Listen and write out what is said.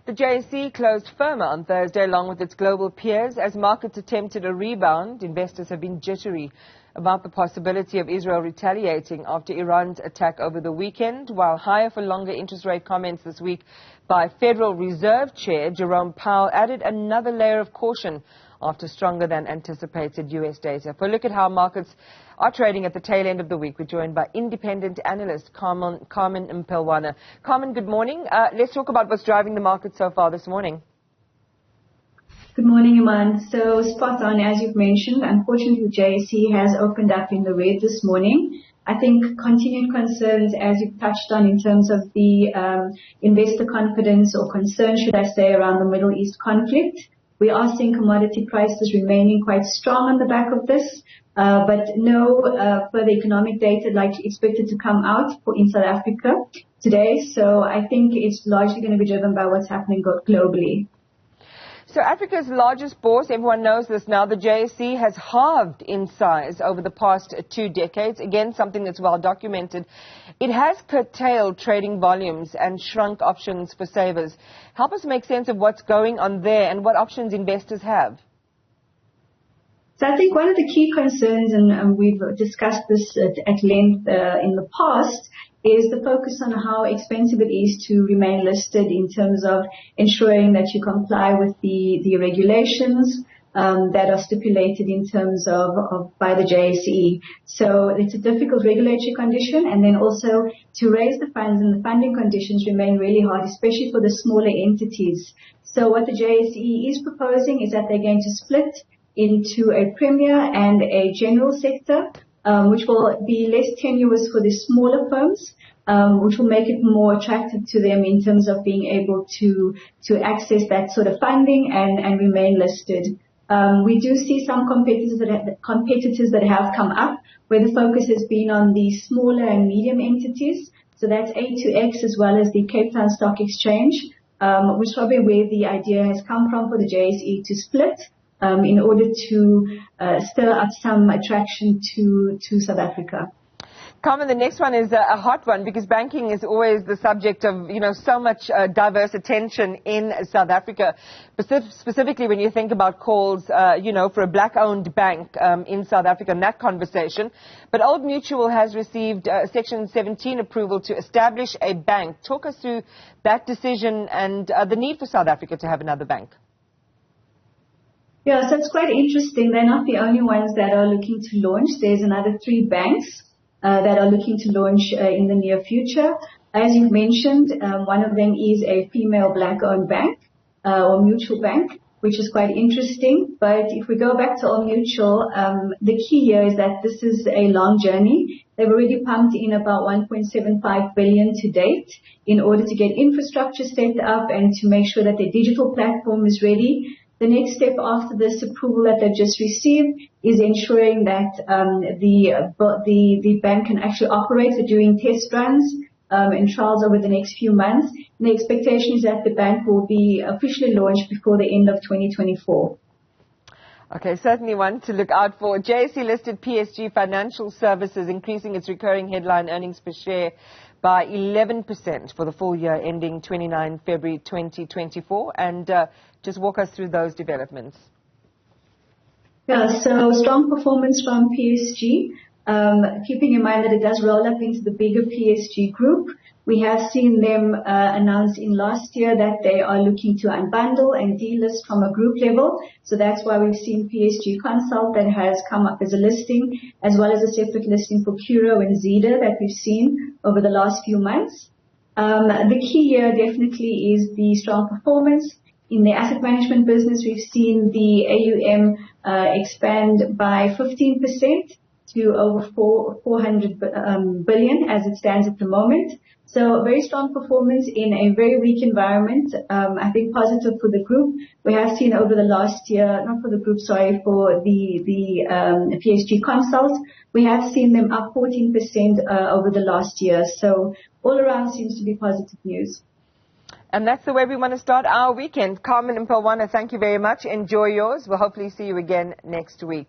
The JSE closed firmer on Thursday along with its global peers as markets attempted a rebound. Investors have been jittery about the possibility of Israel retaliating after Iran's attack over the weekend, while higher for longer interest rate comments this week by Federal Reserve Chair Jerome Powell added another layer of caution after stronger than anticipated U.S. data. For a look at how markets are trading at the tail end of the week, we're joined by independent analyst Carmen Mpelwane. Carmen, good morning. Let's talk about what's driving the market so far this morning. Good morning, Iman. So spot on, as you've mentioned. Unfortunately, the JSE has opened up in the red this morning. I think continued concerns, as you've touched on, in terms of the investor confidence or concern, should I say, around the Middle East conflict. We are seeing commodity prices remaining quite strong on the back of this, but no further economic data likely expected to come out in South Africa today. So I think it's largely going to be driven by what's happening globally. So Africa's largest bourse, everyone knows this now, the JSE has halved in size over the past 2 decades. Again, something that's well documented. It has curtailed trading volumes and shrunk options for savers. Help us make sense of what's going on there and what options investors have. So I think one of the key concerns, and we've discussed this at length in the past, is the focus on how expensive it is to remain listed in terms of ensuring that you comply with the regulations that are stipulated in terms of by the JSE. So it's a difficult regulatory condition, and then also to raise the funds and the funding conditions remain really hard, especially for the smaller entities. So what the JSE is proposing is that they're going to split into a premier and a general sector, which will be less tenuous for the smaller firms, which will make it more attractive to them in terms of being able to access that sort of funding and remain listed. We do see some competitors that have come up where the focus has been on the smaller and medium entities. So that's A2X as well as the Cape Town Stock Exchange, which is probably where the idea has come from for the JSE to split in order to stir up some attraction to South Africa. Carmen, the next one is a hot one because banking is always the subject of, so much diverse attention in South Africa, specifically when you think about calls, for a black-owned bank in South Africa and that conversation. But Old Mutual has received Section 17 approval to establish a bank. Talk us through that decision and the need for South Africa to have another bank. Yeah, so it's quite interesting. They're not the only ones that are looking to launch. There's another 3 banks that are looking to launch in the near future. As you've mentioned, one of them is a female black-owned bank or mutual bank, which is quite interesting. But if we go back to Old Mutual, the key here is that this is a long journey. They've already pumped in about 1.75 billion to date in order to get infrastructure set up and to make sure that their digital platform is ready. The next step after this approval that they've just received is ensuring that the bank can actually operate. So doing test runs and trials over the next few months. And the expectation is that the bank will be officially launched before the end of 2024. Okay, certainly one to look out for. JSE-listed PSG Financial Services increasing its recurring headline earnings per share by 11% for the full year ending 29 February 2024. And just walk us through those developments. Yeah, so strong performance from PSG, keeping in mind that it does roll up into the bigger PSG group. We have seen them announce in last year that they are looking to unbundle and delist from a group level. So that's why we've seen PSG Consult that has come up as a listing, as well as a separate listing for Curo and Zeda that we've seen over the last few months. The key here definitely is the strong performance. In the asset management business, we've seen the AUM expand by 15% to over 400 billion as it stands at the moment. So very strong performance in a very weak environment. I think positive for the group. We have seen over the last year, not for the group, sorry, for the PSG Consult, we have seen them up 14% over the last year. So all around seems to be positive news. And that's the way we want to start our weekend. Carmen Mpelwane, thank you very much. Enjoy yours. We'll hopefully see you again next week.